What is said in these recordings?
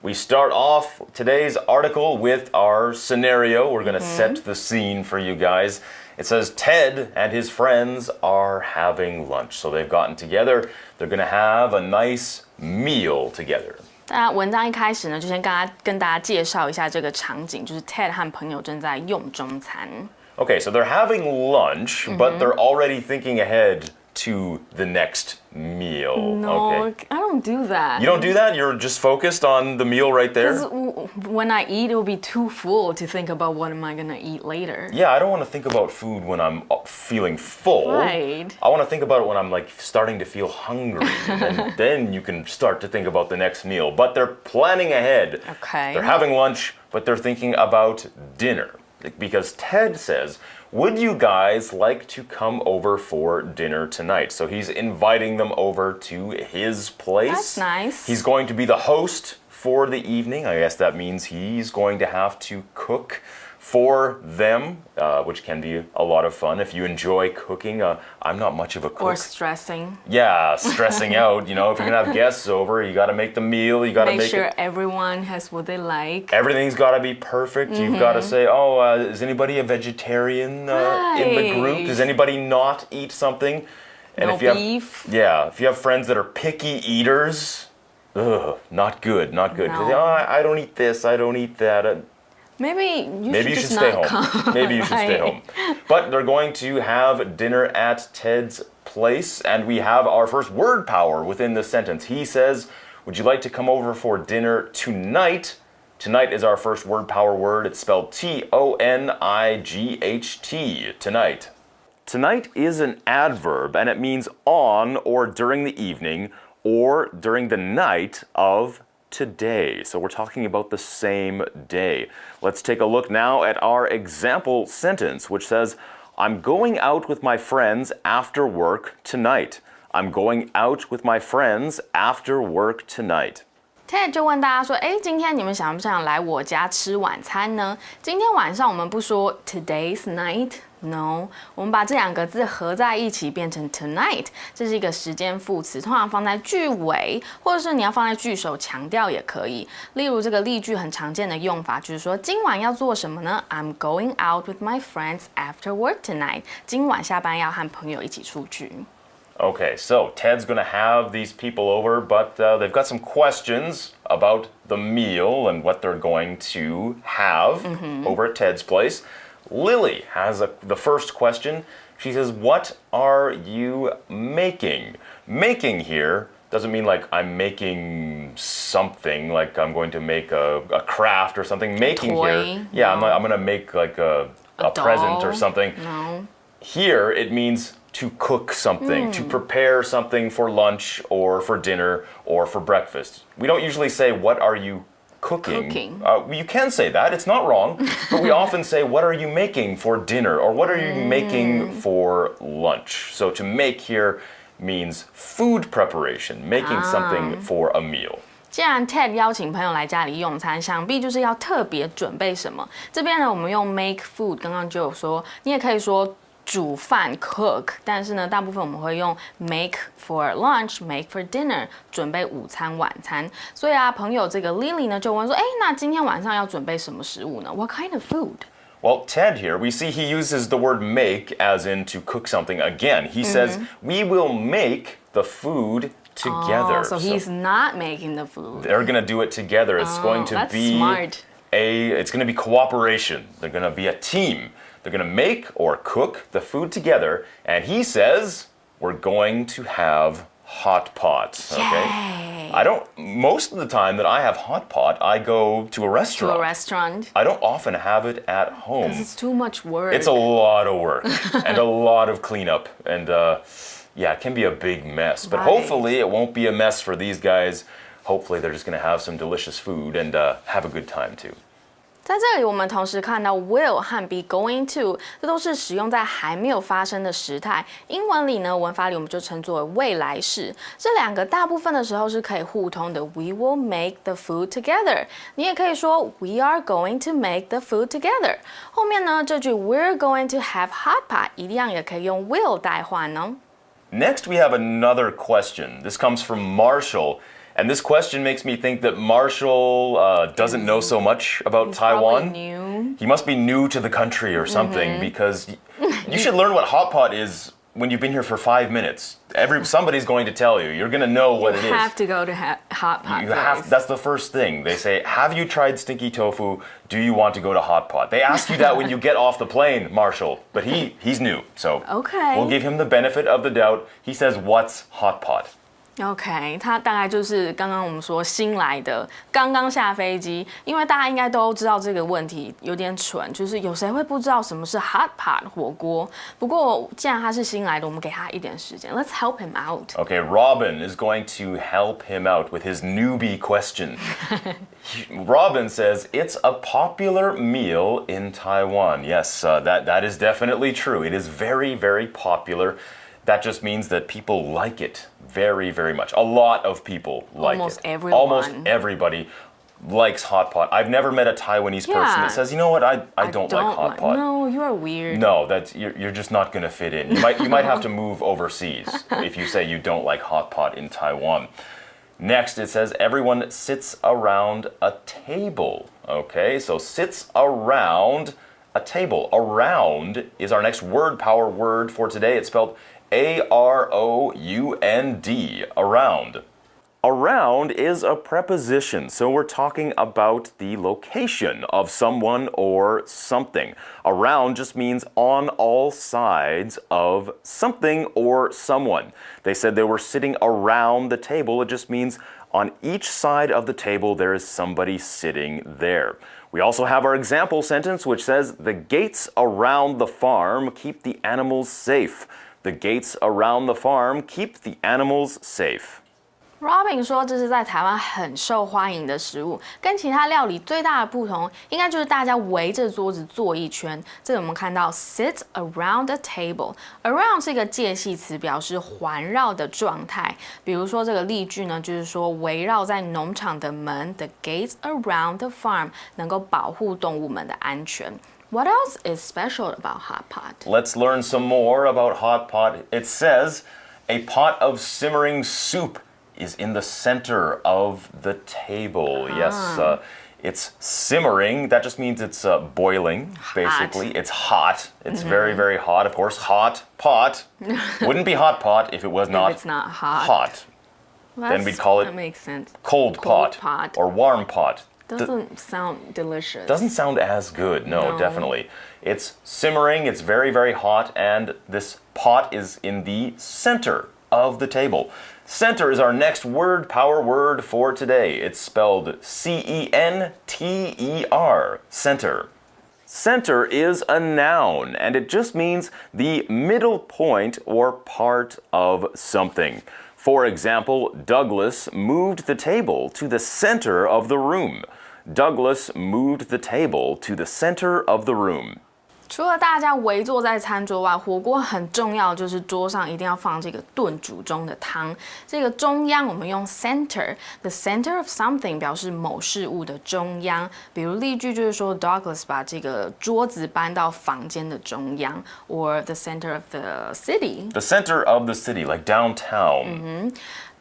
We start off today's article with our scenario. We're going to set the scene for you guys. It says Ted and his friends are having lunch. So they've gotten together. They're going to have a nice meal together. 那文章一开始呢，就先跟大家介绍一下这个场景，就是 Ted 和朋友正在用中餐。Okay, so they're having lunch, but they're already thinking ahead to the next meal. No, okay. I don't do that. You don't do that? You're just focused on the meal right there? Because when I eat, it will be too full to think about what am I going to eat later. Yeah, I don't want to think about food when I'm feeling full. Right. I want to think about it when I'm like starting to feel hungry. And then you can start to think about the next meal. But they're planning ahead. Okay. They're having lunch, but they're thinking about dinner. Because Ted says, would you guys like to come over for dinner tonight? So he's inviting them over to his place. That's nice. He's going to be the host for the evening. I guess that means he's going to have to cook for them, which can be a lot of fun. If you enjoy cooking, I'm not much of a cook. Or stressing. Yeah, stressing out. You know, if you're going to have guests over, you got to make the meal. You got to make sure it. Everyone has what they like. Everything's got to be perfect. You've got to say, is anybody a vegetarian in the group? Does anybody not eat something? And no if you beef. If you have friends that are picky eaters, not good, not good. No. I don't eat this, I don't eat that. Maybe you Maybe you should should stay not home. come. Maybe you should stay home. But they're going to have dinner at Ted's place, and we have our first word power within the sentence. He says, would you like to come over for dinner tonight? Tonight is our first word power word. It's spelled T-O-N-I-G-H-T, tonight. Tonight is an adverb, and it means on or during the evening or during the night of today. So we're talking about the same day. Let's take a look now at our example sentence, which says, I'm going out with my friends after work tonight. I'm going out with my friends after work tonight. Ted 就问大家说，今天你们想不想来我家吃晚餐呢？今天晚上我们不说 today's night。No， 我们把这两个字合在一起变成 tonight， 这是一个时间副词，通常放在句尾，或者是你要放在句首强调也可以。例如这个例句很常见的用法就是说，今晚要做什么呢 ？I'm going out with my friends after work tonight。今晚下班要和朋友一起出去。Okay, so Ted's going to have these people over, but they've got some questions about the meal and what they're going to have over at Ted's place. Lily has the first question. She says, what are you making? Making here doesn't mean like I'm making something, like I'm going to make a craft or something. Making toy? Here, yeah, no. I'm going to make like a present or something. No. Here it means to cook something, to prepare something for lunch or for dinner or for breakfast. We don't usually say, what are you cooking? You can say that, it's not wrong, but we often say, what are you making for dinner or what are you making for lunch? So to make here means food preparation, making something for a meal. 既然 Ted 邀请朋友来家里用餐，想必就是要特别准备什么。这边呢，我们用 make food， 刚刚就有说，你也可以说煮饭 cook， 但是呢，大部分我们会用 make for lunch，make for dinner， 准备午餐、晚餐。所以啊，朋友这个 Lily 呢就问说，那今天晚上要准备什么食物呢 ？What kind of food? Well, Ted here, we see he uses the word make as in to cook something again. He says, we will make the food together. Oh, so he's not making the food. They're going to do it together. It's going to be smart. It's going to be cooperation. They're going to be a team. They're going to make or cook the food together. And he says, we're going to have hot pot. Okay? Most of the time that I have hot pot, I go to a restaurant. To a restaurant. I don't often have it at home. Because it's too much work. It's a lot of work and a lot of cleanup. And it can be a big mess. But hopefully it won't be a mess for these guys. Hopefully they're just going to have some delicious food and have a good time too. 在这里，我们同时看到 will 和 be going to， 这都是使用在还没有发生的时态。英文里呢，文法里我们就称作为未来式。这两个大部分的时候是可以互通的。We will make the food together。你也可以说 We are going to make the food together。后面呢，这句 We're going to have hot pot 一样也可以用 will 代换哦。Next, we have another question. This comes from Marshall. And this question makes me think that Marshall doesn't know so much about He's Taiwan. Probably new. He must be new to the country or something because you should learn what hot pot is when you've been here for 5 minutes. Somebody's going to tell you. You're going to know what it is. You have to go to hot pot. That's the first thing. They say, have you tried stinky tofu? Do you want to go to hot pot? They ask you that when you get off the plane, Marshall. But he's new, so Okay. we'll give him the benefit of the doubt. He says, what's hot pot? OK，他大概就是刚刚我们说新来的，刚刚下飞机，因为大家应该都知道这个问题有点蠢，就是有谁会不知道什么是 hot pot 火锅？不过既然他是新来的，我们给他一点时间 ，Let's help him out. Okay, Robin is going to help him out with his newbie question. Robin says it's a popular meal in Taiwan. Yes, that is definitely true. It is very, very popular. That just means that people like it very, very much. A lot of people like Almost it. everyone. Almost everybody likes hot pot. I've never met a Taiwanese person that says, you know what, I don't like hot pot. No, you are weird. No, you're just not going to fit in. You might have to move overseas if you say you don't like hot pot in Taiwan. Next, it says everyone sits around a table. Okay, so sits around a table. Around is our next word power word for today. It's spelled A-R-O-U-N-D, around. Around is a preposition, so we're talking about the location of someone or something. Around just means on all sides of something or someone. They said they were sitting around the table. It just means on each side of the table there is somebody sitting there. We also have our example sentence which says, the gates around the farm keep the animals safe. The gates around the farm keep the animals safe. Robin 说这是在台湾很受欢迎的食物，跟其他料理最大的不同，应该就是大家围着桌子坐一圈。这里我们看到 sit around a table。around 是一个介系词，表示环绕的状态。比如说这个例句呢，就是说围绕在农场的门 ，the gates around the farm 能够保护动物们的安全。What else is special about hot pot? Let's learn some more about hot pot. It says a pot of simmering soup is in the center of the table. Yes, it's simmering. That just means it's boiling, basically. It's hot. It's very, very hot. Of course, hot pot. Wouldn't be hot pot if it was not, if it's not hot. Hot. Then we'd call it that makes sense. Cold pot or warm pot. Doesn't sound delicious. Doesn't sound as good. No, definitely. It's simmering. It's very, very hot. And this pot is in the center of the table. Center is our next word power word for today. It's spelled C-E-N-T-E-R, center. Center is a noun, and it just means the middle point or part of something. For example, Douglas moved the table to the center of the room. Douglas moved the table to the center of the room. 除了大家围坐在餐桌外，火锅很重要，就是桌上一定要放这个炖煮中的汤。这个中央我们用 center，the center of something 表示某事物的中央。比如例句就是说 ，Douglas 把这个桌子搬到房间的中央 ，or the center of the city. The center of the city, like downtown.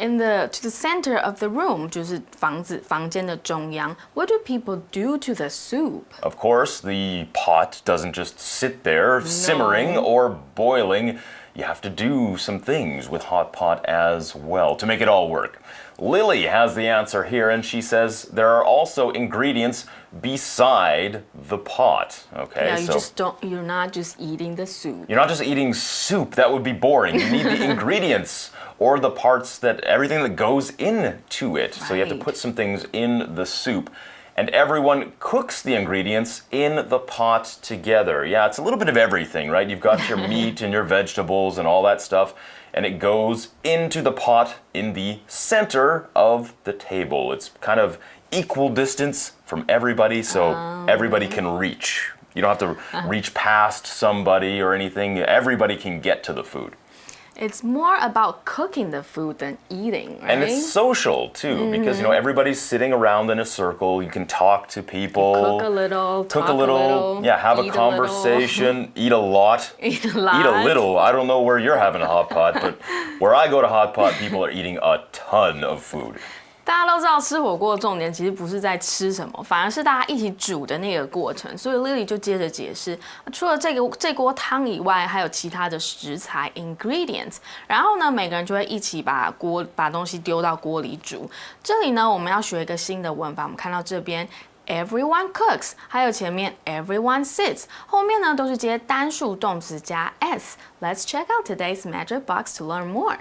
To the center of the room 就是房间的中央。What do people do to the soup? Of course, the pot doesn't just sit there simmering or boiling. You have to do some things with hot pot as well to make it all work. Lily has the answer here, and she says there are also ingredients beside the pot. Okay, yeah, you're not just eating the soup. You're not just eating soup. That would be boring. You need the ingredients or the parts everything that goes into it. So you have to put some things in the soup. And everyone cooks the ingredients in the pot together. Yeah, it's a little bit of everything, right? You've got your meat and your vegetables and all that stuff, and it goes into the pot in the center of the table. It's kind of equal distance from everybody, so everybody can reach. You don't have to reach past somebody or anything. Everybody can get to the food. It's more about cooking the food than eating, right? And it's social too, because everybody's sitting around in a circle. You can talk to people. Cook a little, talk a little. Yeah, have a conversation. Eat a lot. Eat a lot. Eat a little. I don't know where you're having a hot pot, but where I go to hot pot, people are eating a ton of food. 大家都知道吃火锅的重点其实不是在吃什么，反而是大家一起煮的那个过程。所以 Lily 就接着解释，除了这锅汤以外，还有其他的食材 ingredients。然后呢，每个人就会一起把东西丢到锅里煮。这里呢，我们要学一个新的文法，我们看到这边。Everyone cooks， 还有前面 everyone sits， 后面呢都是接单数动词加 s。Let's check out today's magic box to learn more.